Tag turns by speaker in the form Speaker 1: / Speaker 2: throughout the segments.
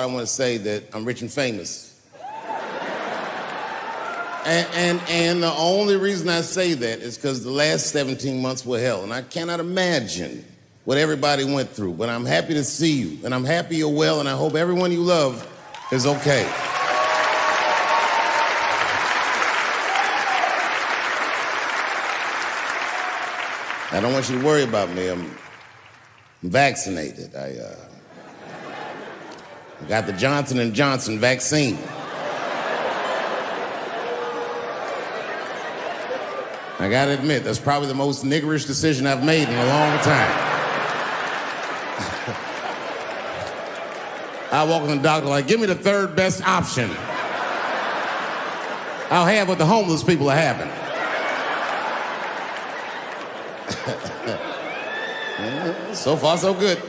Speaker 1: I want to say that I'm rich and famous. And the only reason I say that is because the last 17 months were hell, and I cannot imagine what everybody went through. But I'm happy to see you, and I'm happy you're well, and I hope everyone you love is okay. I don't want you to worry about me. I'm vaccinated. I got the Johnson & Johnson vaccine. I gotta admit, that's probably the most niggerish decision I've made in a long time. I walk in the doctor like, give me the third best option. I'll have what the homeless people are having. So far, so good.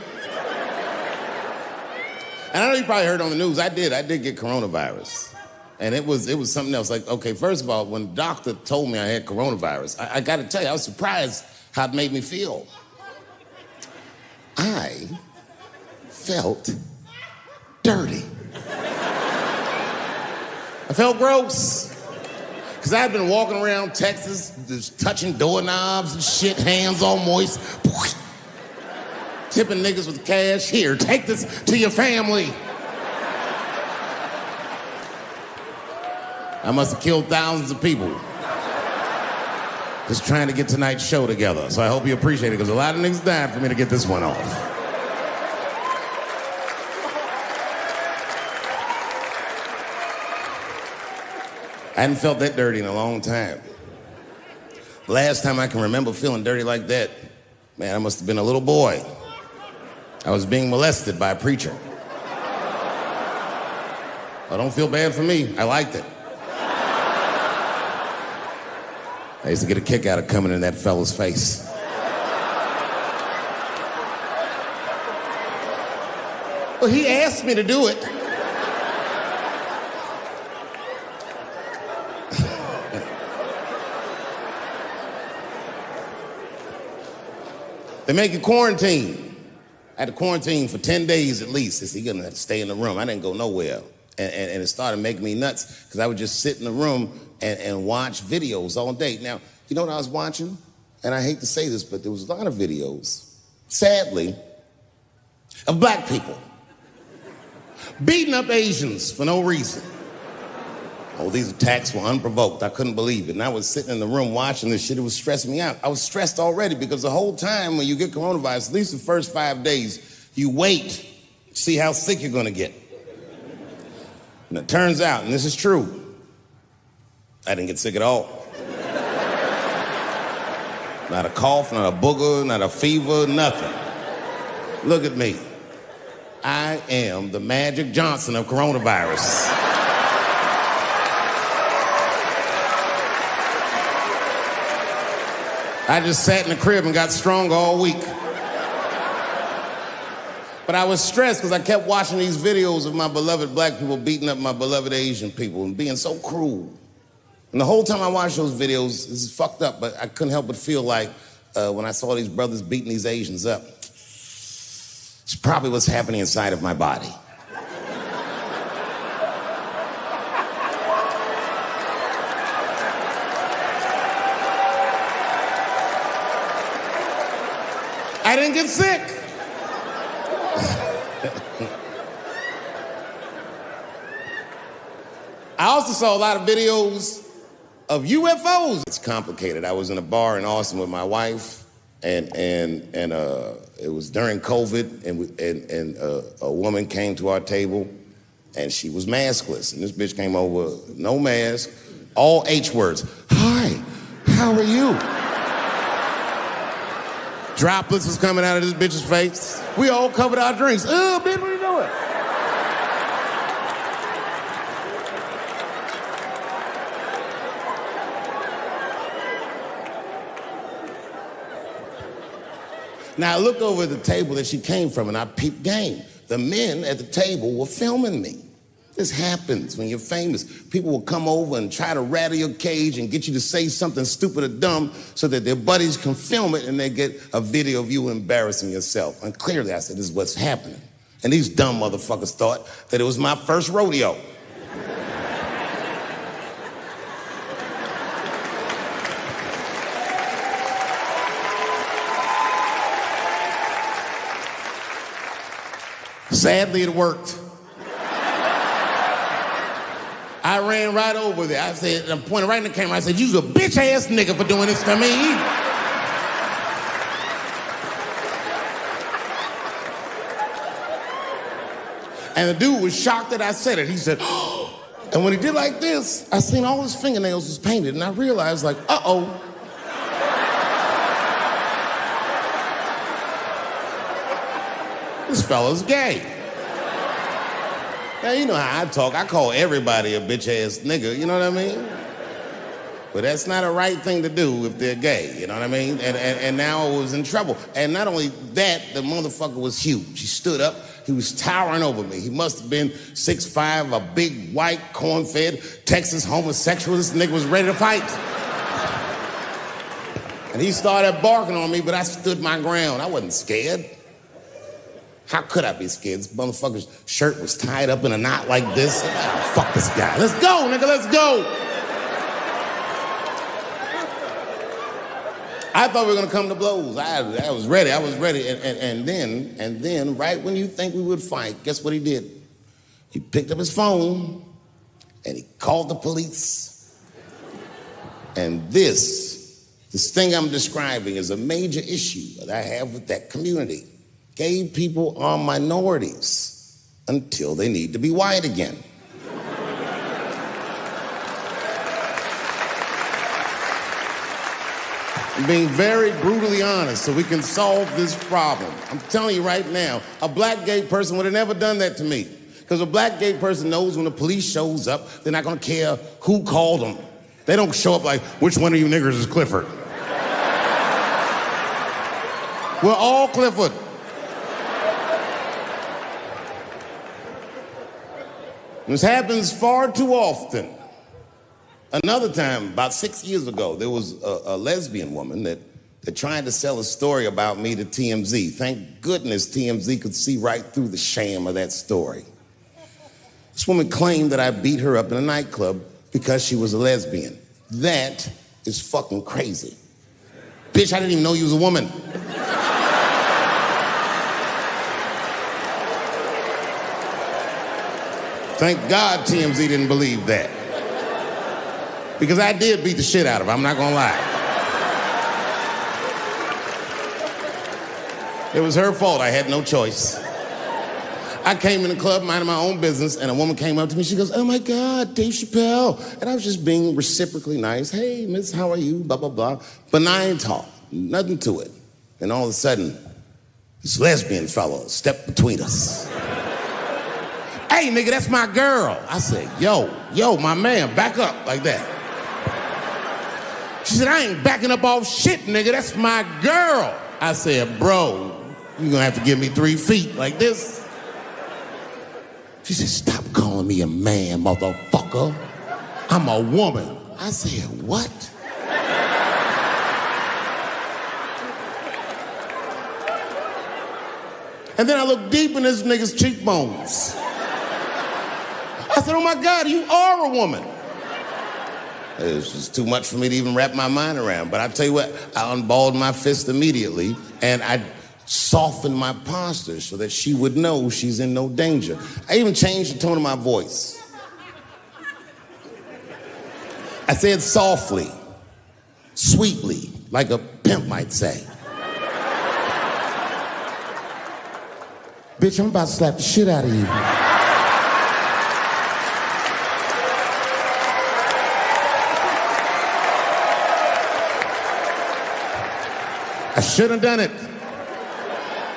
Speaker 1: And I know you probably heard on the news, I did get coronavirus. And it was something else. Like, okay, first of all, when the doctor told me I had coronavirus, I got to tell you, I was surprised how it made me feel. I felt dirty. I felt gross. Because I had been walking around Texas, just touching doorknobs and shit, hands all moist, tipping niggas with cash. Here, take this to your family. I must have killed thousands of people just trying to get tonight's show together. So I hope you appreciate it, because a lot of niggas died for me to get this one off. I hadn't felt that dirty in a long time. Last time I can remember feeling dirty like that, man, I must have been a little boy. I was being molested by a preacher. Oh, don't feel bad for me. I liked it. I used to get a kick out of coming in that fella's face. Well, he asked me to do it. They make you quarantine. I had to quarantine for 10 days at least. They said, you're gonna have to stay in the room. I didn't go nowhere. And it started making me nuts, because I would just sit in the room and watch videos all day. Now, you know what I was watching? And I hate to say this, but there was a lot of videos, sadly, of black people beating up Asians for no reason. Oh, these attacks were unprovoked. I couldn't believe it. And I was sitting in the room watching this shit. It was stressing me out. I was stressed already, because the whole time when you get coronavirus, at least the first 5 days, you wait, see how sick you're gonna get. And it turns out, and this is true, I didn't get sick at all. Not a cough, not a booger, not a fever, nothing. Look at me. I am the Magic Johnson of coronavirus. I just sat in the crib and got strong all week. But I was stressed because I kept watching these videos of my beloved black people beating up my beloved Asian people and being so cruel. And the whole time I watched those videos, this is fucked up, but I couldn't help but feel like when I saw these brothers beating these Asians up, it's probably what's happening inside of my body. I didn't get sick. I also saw a lot of videos of UFOs. It's complicated. I was in a bar in Austin with my wife, and it was during COVID, and a woman came to our table, and she was maskless. And this bitch came over, no mask, all H words. Hi, how are you? Droplets was coming out of this bitch's face. We all covered our drinks. Oh, bitch, what are you doing? Now, I looked over at the table that she came from, and I peeped game. The men at the table were filming me. This happens when you're famous. People will come over and try to rattle your cage and get you to say something stupid or dumb so that their buddies can film it and they get a video of you embarrassing yourself. And clearly I said, this is what's happening. And these dumb motherfuckers thought that it was my first rodeo. Sadly, it worked. I ran right over there. I said, I pointed right in the camera. I said, "You's a bitch-ass nigga for doing this to me." And the dude was shocked that I said it. He said, "Oh." And when he did like this, I seen all his fingernails was painted, and I realized, like, uh-oh. This fella's gay. Now, you know how I talk. I call everybody a bitch-ass nigga, you know what I mean? But that's not a right thing to do if they're gay, you know what I mean? And now I was in trouble. And not only that, the motherfucker was huge. He stood up. He was towering over me. He must have been 6'5", a big, white, corn-fed, Texas homosexual. This nigga was ready to fight. And he started barking on me, but I stood my ground. I wasn't scared. How could I be scared? This motherfucker's shirt was tied up in a knot like this. Oh, fuck this guy. Let's go, nigga, let's go. I thought we were gonna come to blows. I was ready. And then, right when you think we would fight, guess what he did? He picked up his phone and he called the police. And this thing I'm describing is a major issue that I have with that community. Gay people are minorities until they need to be white again. I'm being very brutally honest so we can solve this problem. I'm telling you right now, a black gay person would have never done that to me. Because a black gay person knows when the police shows up, they're not gonna care who called them. They don't show up like, "Which one of you niggers is Clifford?" We're all Clifford. This happens far too often. Another time, about 6 years ago, there was a lesbian woman that tried to sell a story about me to TMZ. Thank goodness TMZ could see right through the sham of that story. This woman claimed that I beat her up in a nightclub because she was a lesbian. That is fucking crazy. Bitch, I didn't even know you was a woman. Thank God TMZ didn't believe that. Because I did beat the shit out of her, I'm not gonna lie. It was her fault, I had no choice. I came in the club minding my own business, and a woman came up to me, she goes, "Oh my God, Dave Chappelle." And I was just being reciprocally nice. "Hey, miss, how are you?" Blah, blah, blah. Benign talk, nothing to it. And all of a sudden, this lesbian fellow stepped between us. "Hey, nigga, that's my girl." I said, yo, my man, back up like that. She said, "I ain't backing up off shit, nigga, that's my girl." I said, "Bro, you're gonna have to give me 3 feet like this." She said, "Stop calling me a man, motherfucker. I'm a woman." I said, "What?" And then I looked deep in this nigga's cheekbones. I said, "Oh my God, you are a woman." It was just too much for me to even wrap my mind around. But I tell you what, I unballed my fist immediately, and I softened my posture so that she would know she's in no danger. I even changed the tone of my voice. I said softly, sweetly, like a pimp might say. "Bitch, I'm about to slap the shit out of you." I shouldn't have done it.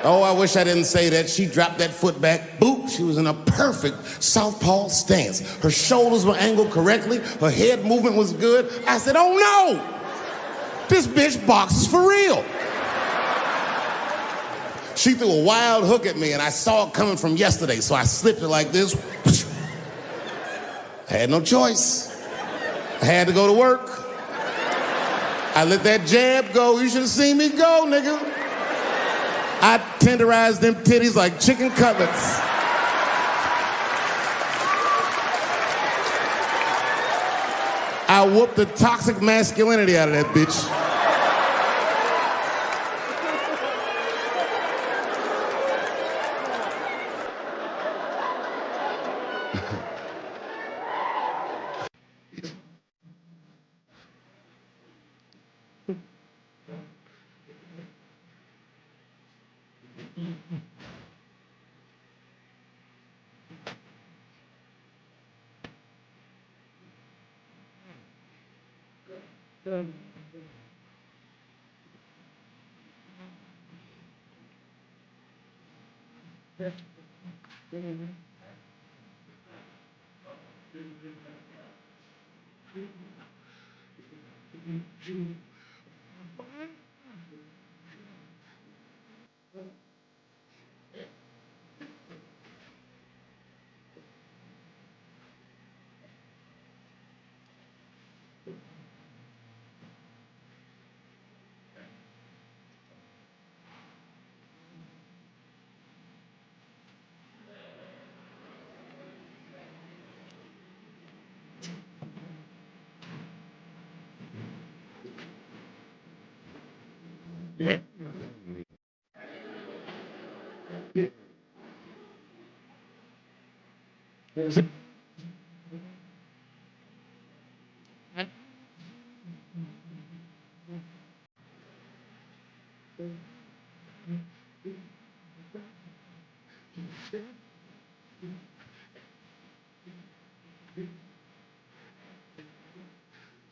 Speaker 1: Oh, I wish I didn't say that. She dropped that foot back. Boop. She was in a perfect southpaw stance. Her shoulders were angled correctly. Her head movement was good. I said, "Oh no! This bitch boxes for real." She threw a wild hook at me, and I saw it coming from yesterday, so I slipped it like this. I had no choice. I had to go to work. I let that jab go. You should have seen me go, nigga. I tenderized them titties like chicken cutlets. I whooped the toxic masculinity out of that bitch.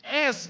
Speaker 1: Ass.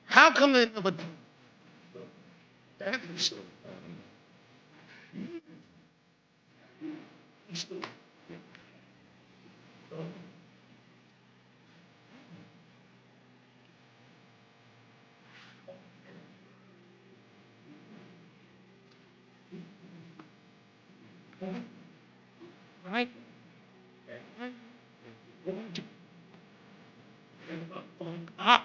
Speaker 1: How come they never do that? Right? Up.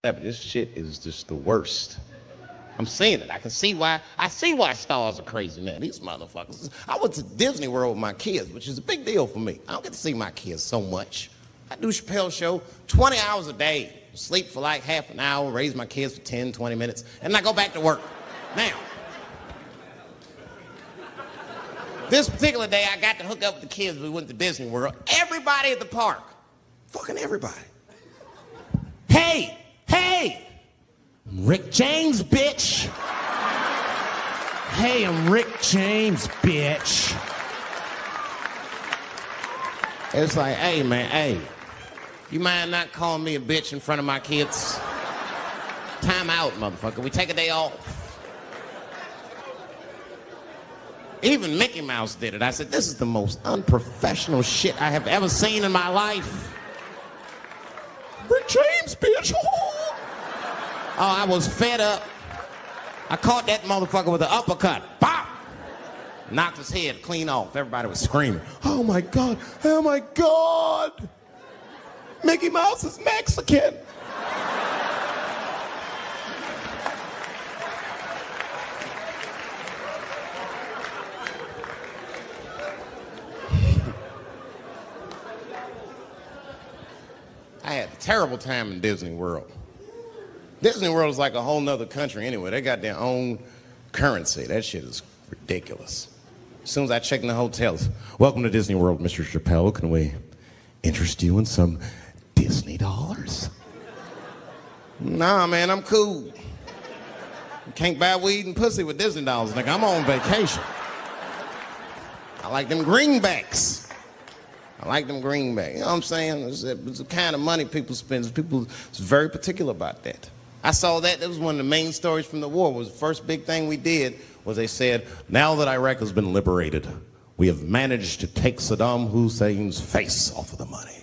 Speaker 1: Yeah, but this shit is just the worst. I'm seeing it. I see why stars are crazy, man. These motherfuckers. I went to Disney World with my kids, which is a big deal for me. I don't get to see my kids so much. I do Chappelle show 20 hours a day, sleep for like half an hour, raise my kids for 10, 20 minutes, and I go back to work. Now, this particular day, I got to hook up with the kids. We went to Disney World. Everybody at the park, fucking everybody, Hey, hey, I'm Rick James, bitch. Hey, I'm Rick James, bitch. It's like, hey, man, hey, you mind not calling me a bitch in front of my kids? Time out, motherfucker. We take a day off. Even Mickey Mouse did it. I said, this is the most unprofessional shit I have ever seen in my life. Rick James, bitch. Oh, I was fed up. I caught that motherfucker with an uppercut. Bop! Knocked his head clean off. Everybody was screaming. Oh my God, oh my God. Mickey Mouse is Mexican. I had a terrible time in Disney World. Disney World is like a whole nother country anyway. They got their own currency. That shit is ridiculous. As soon as I check in the hotels, welcome to Disney World, Mr. Chappelle. Can we interest you in some Disney dollars? Nah, man, I'm cool. You can't buy weed and pussy with Disney dollars. Like, I'm on vacation. I like them greenbacks. I like them greenbacks. You know what I'm saying? It's the kind of money people spend. People is very particular about that. I saw that. That was one of the main stories from the war. Was the first big thing we did was they said, now that Iraq has been liberated, we have managed to take Saddam Hussein's face off of the money.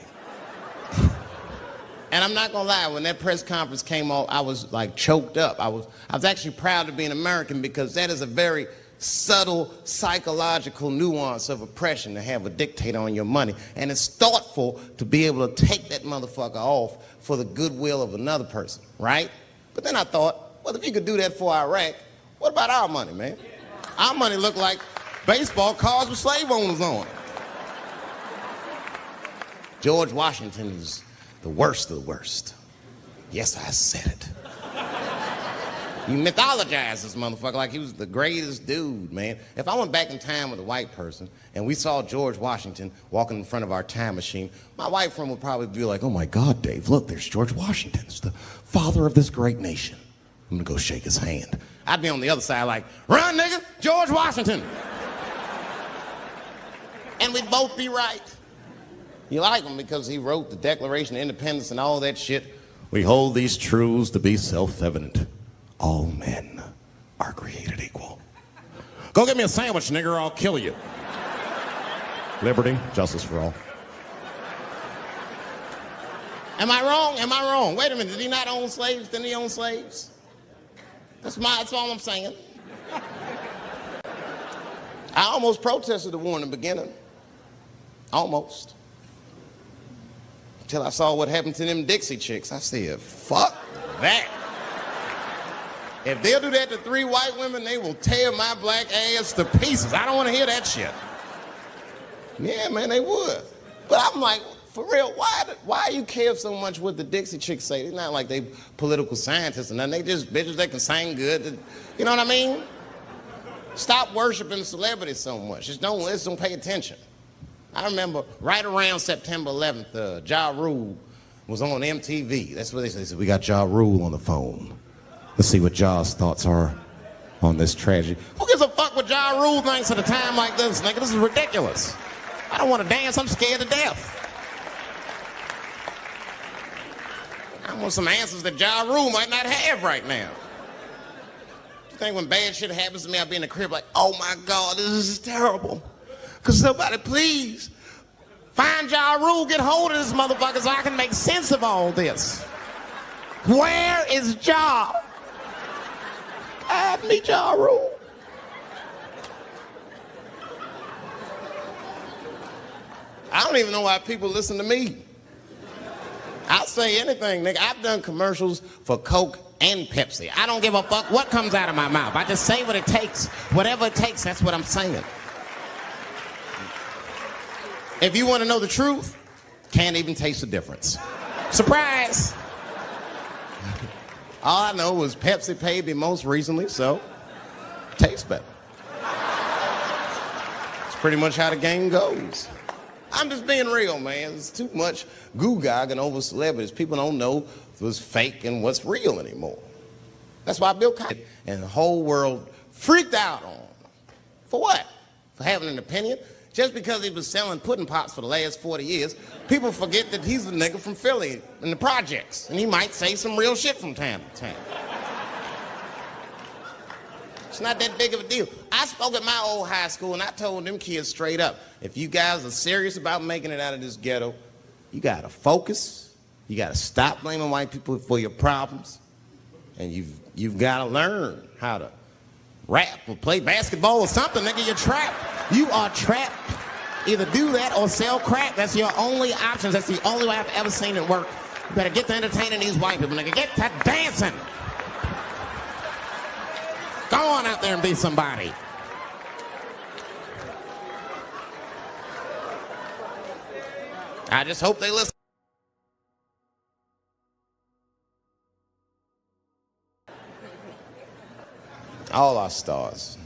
Speaker 1: And I'm not gonna lie, when that press conference came off, I was like choked up. I was actually proud to be an American because that is a very subtle psychological nuance of oppression to have a dictator on your money. And it's thoughtful to be able to take that motherfucker off for the goodwill of another person, right? But then I thought, well, if you could do that for Iraq, what about our money, man? Our money looked like baseball cards with slave owners on it. George Washington is the worst of the worst. Yes, I said it. You mythologize this motherfucker like he was the greatest dude, man. If I went back in time with a white person and we saw George Washington walking in front of our time machine, my white friend would probably be like, oh my God, Dave, look, there's George Washington. It's the father of this great nation. I'm gonna go shake his hand. I'd be on the other side like, run, nigga, George Washington. And we'd both be right. You like him because he wrote the Declaration of Independence and all that shit. We hold these truths to be self-evident. All men are created equal. Go get me a sandwich, nigger, or I'll kill you. Liberty, justice for all. Am I wrong? Am I wrong? Wait a minute, did he not own slaves? Didn't he own slaves? That's all I'm saying. I almost protested the war in the beginning. Almost. Until I saw what happened to them Dixie chicks. I said, fuck that. If they'll do that to 3 white women, they will tear my black ass to pieces. I don't want to hear that shit. Yeah, man, they would. But I'm like, for real, why you care so much what the Dixie chicks say? It's not like they political scientists or nothing. They just bitches that can sing good. You know what I mean? Stop worshiping celebrities so much. Just don't pay attention. I remember right around September 11th, Ja Rule was on MTV. That's what they said. They said, we got Ja Rule on the phone. Let's see what Ja's thoughts are on this tragedy. Who gives a fuck what Ja Rule thinks at a time like this, nigga? This is ridiculous. I don't want to dance. I'm scared to death. I want some answers that Ja Rule might not have right now. You think when bad shit happens to me, I'll be in the crib like, oh my God, this is terrible. Could somebody please find Ja Rule, get hold of this motherfucker so I can make sense of all this. Where is Ja? I need Ja Rule. I don't even know why people listen to me. I'll say anything, nigga. I've done commercials for Coke and Pepsi. I don't give a fuck what comes out of my mouth. I just say what it takes. Whatever it takes, that's what I'm saying. If you want to know the truth, can't even taste the difference. Surprise! All I know was Pepsi paid me most recently, so tastes better. It's pretty much how the game goes. I'm just being real, man. There's too much goo-gagging over celebrities. People don't know what's fake and what's real anymore. That's why Bill Cosby and the whole world freaked out on him. For what? For having an opinion? Just because he was selling pudding pops for the last 40 years, people forget that he's a nigga from Philly in the projects, and he might say some real shit from time to time. It's not that big of a deal. I spoke at my old high school, and I told them kids straight up, if you guys are serious about making it out of this ghetto, you gotta focus, you gotta stop blaming white people for your problems, and you've gotta learn how to rap or play basketball or something, nigga. You're trapped. You are trapped. Either do that or sell crack. That's your only options. That's the only way I've ever seen it work. You better get to entertaining these white people, nigga. Get to dancing. Go on out there and be somebody. I just hope they listen. All our stars,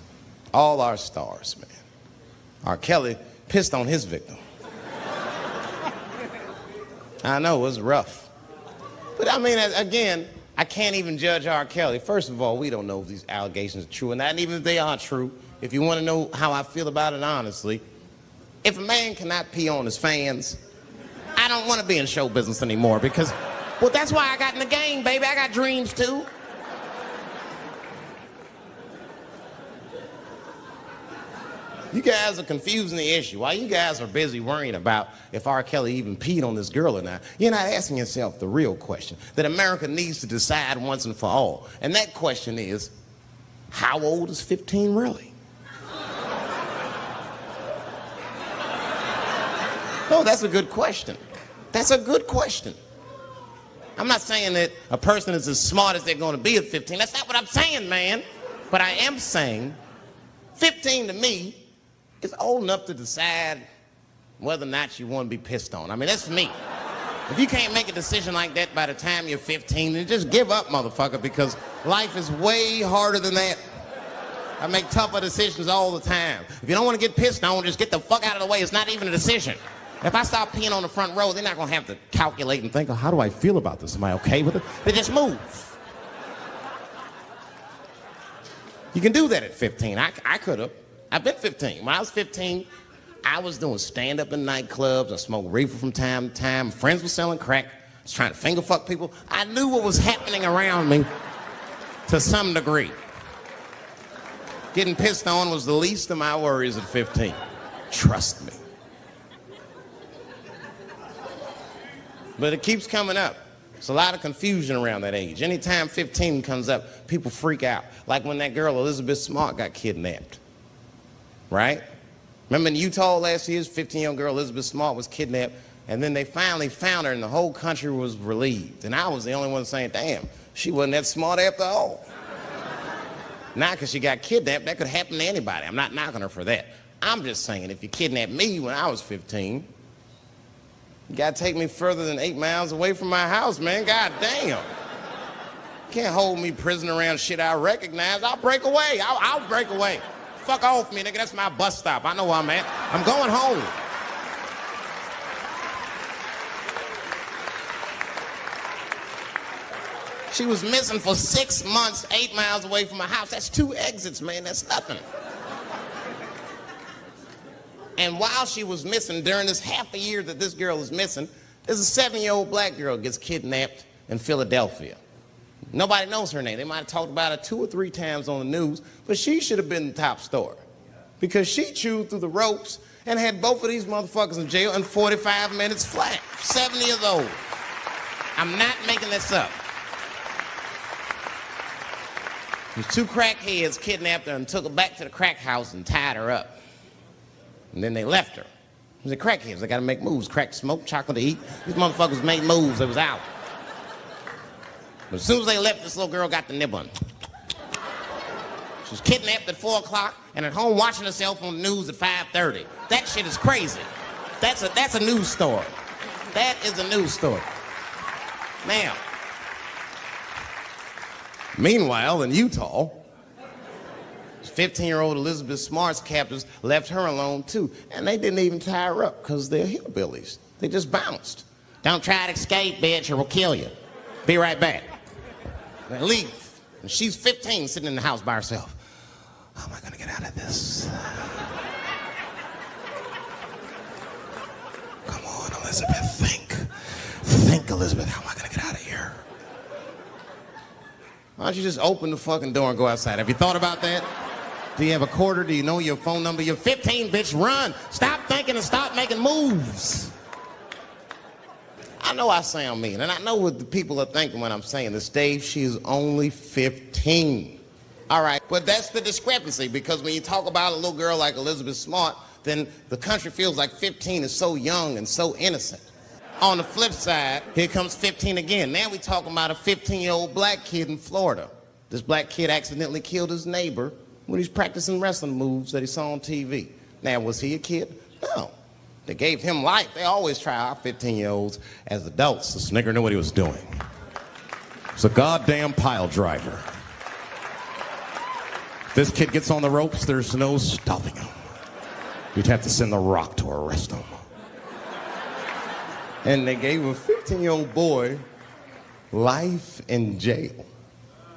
Speaker 1: man. R. Kelly pissed on his victim. I know, it was rough. But I mean, again, I can't even judge R. Kelly. First of all, we don't know if these allegations are true or not, and even if they are true, if you want to know how I feel about it honestly, if a man cannot pee on his fans, I don't want to be in show business anymore because, well, that's why I got in the game, baby. I got dreams too. You guys are confusing the issue. While you guys are busy worrying about if R. Kelly even peed on this girl or not, you're not asking yourself the real question that America needs to decide once and for all. And that question is, how old is 15 really? No, that's a good question. That's a good question. I'm not saying that a person is as smart as they're going to be at 15. That's not what I'm saying, man. But I am saying 15 to me is old enough to decide whether or not you want to be pissed on. I mean, that's me. If you can't make a decision like that by the time you're 15, then just give up, motherfucker, because life is way harder than that. I make tougher decisions all the time. If you don't want to get pissed on, just get the fuck out of the way. It's not even a decision. If I start peeing on the front row, they're not going to have to calculate and think, oh, how do I feel about this? Am I okay with it? They just move. You can do that at 15. I could have. I've been 15. When I was 15, I was doing stand-up in nightclubs. I smoked reefer from time to time. Friends were selling crack. I was trying to finger fuck people. I knew what was happening around me to some degree. Getting pissed on was the least of my worries at 15. Trust me. But it keeps coming up. There's a lot of confusion around that age. Anytime 15 comes up, people freak out. Like when that girl, Elizabeth Smart, got kidnapped. Right? Remember in Utah last year, 15-year-old girl Elizabeth Smart was kidnapped, and then they finally found her, and the whole country was relieved. And I was the only one saying, damn, she wasn't that smart after all. Not because she got kidnapped. That could happen to anybody. I'm not knocking her for that. I'm just saying, if you kidnapped me when I was 15, you got to take me further than 8 miles away from my house, man. God damn. You can't hold me prisoner around shit I recognize. I'll break away. I'll break away. Fuck off me, nigga. That's my bus stop. I know where I'm at. I'm going home. She was missing for 6 months, 8 miles away from my house. That's 2 exits, man. That's nothing. And while she was missing, during this half a year that this girl is missing, there's a 7-year-old black girl gets kidnapped in Philadelphia. Nobody knows her name. They might have talked about it 2 or 3 times on the news, but she should have been the top story because she chewed through the ropes and had both of these motherfuckers in jail in 45 minutes flat. 7 years old. I'm not making this up. These 2 crackheads kidnapped her and took her back to the crack house and tied her up. And then they left her. They're crackheads. They got to make moves. Crack, smoke, chocolate to eat. These motherfuckers made moves. They was out. But as soon as they left, this little girl got the nib on. She was kidnapped at 4 o'clock and at home watching herself on the news at 5:30. That shit is crazy. That's a news story. That is a news story. Now, meanwhile, in Utah, 15-year-old Elizabeth Smart's captors left her alone too. And they didn't even tie her up because they're hillbillies. They just bounced. Don't try to escape, bitch, or we'll kill you. Be right back. They leave. And she's 15 sitting in the house by herself. How am I gonna get out of this? Come on, Elizabeth, think. Think, Elizabeth, how am I gonna get out of here? Why don't you just open the fucking door and go outside? Have you thought about that? Do you have a quarter? Do you know your phone number? You're 15, bitch, run. Stop thinking and stop making moves. I know I sound mean, and I know what the people are thinking when I'm saying this. Dave, she is only 15. All right, but that's the discrepancy, because when you talk about a little girl like Elizabeth Smart, then the country feels like 15 is so young and so innocent. On the flip side, here comes 15 again. Now we talking about a 15-year-old black kid in Florida. This black kid accidentally killed his neighbor when he's practicing wrestling moves that he saw on TV. Now, was he a kid? No. They gave him life. They always try our 15-year-olds as adults. The snigger knew what he was doing. It's a goddamn pile driver. If this kid gets on the ropes, there's no stopping him. You'd have to send the Rock to arrest him. And they gave a 15-year-old boy life in jail.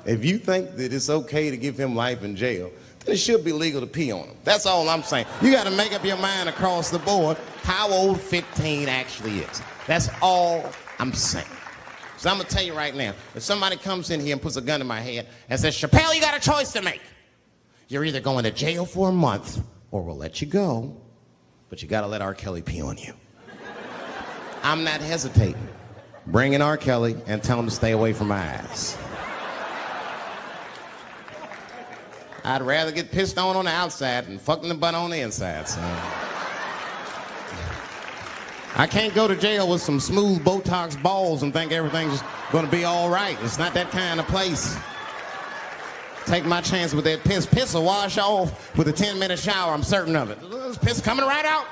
Speaker 1: If you think that it's okay to give him life in jail, then it should be legal to pee on him. That's all I'm saying. You got to make up your mind across the board how old 15 actually is. That's all I'm saying. So I'm going to tell you right now, if somebody comes in here and puts a gun in my head and says, Chappelle, you got a choice to make. You're either going to jail for a month or we'll let you go, but you got to let R. Kelly pee on you. I'm not hesitating. Bring in R. Kelly and tell him to stay away from my ass. I'd rather get pissed on the outside than fucking the butt on the inside, son. I can't go to jail with some smooth Botox balls and think everything's gonna be all right. It's not that kind of place. Take my chance with that piss. Piss will wash off with a 10-minute shower, I'm certain of it. There's piss coming right out.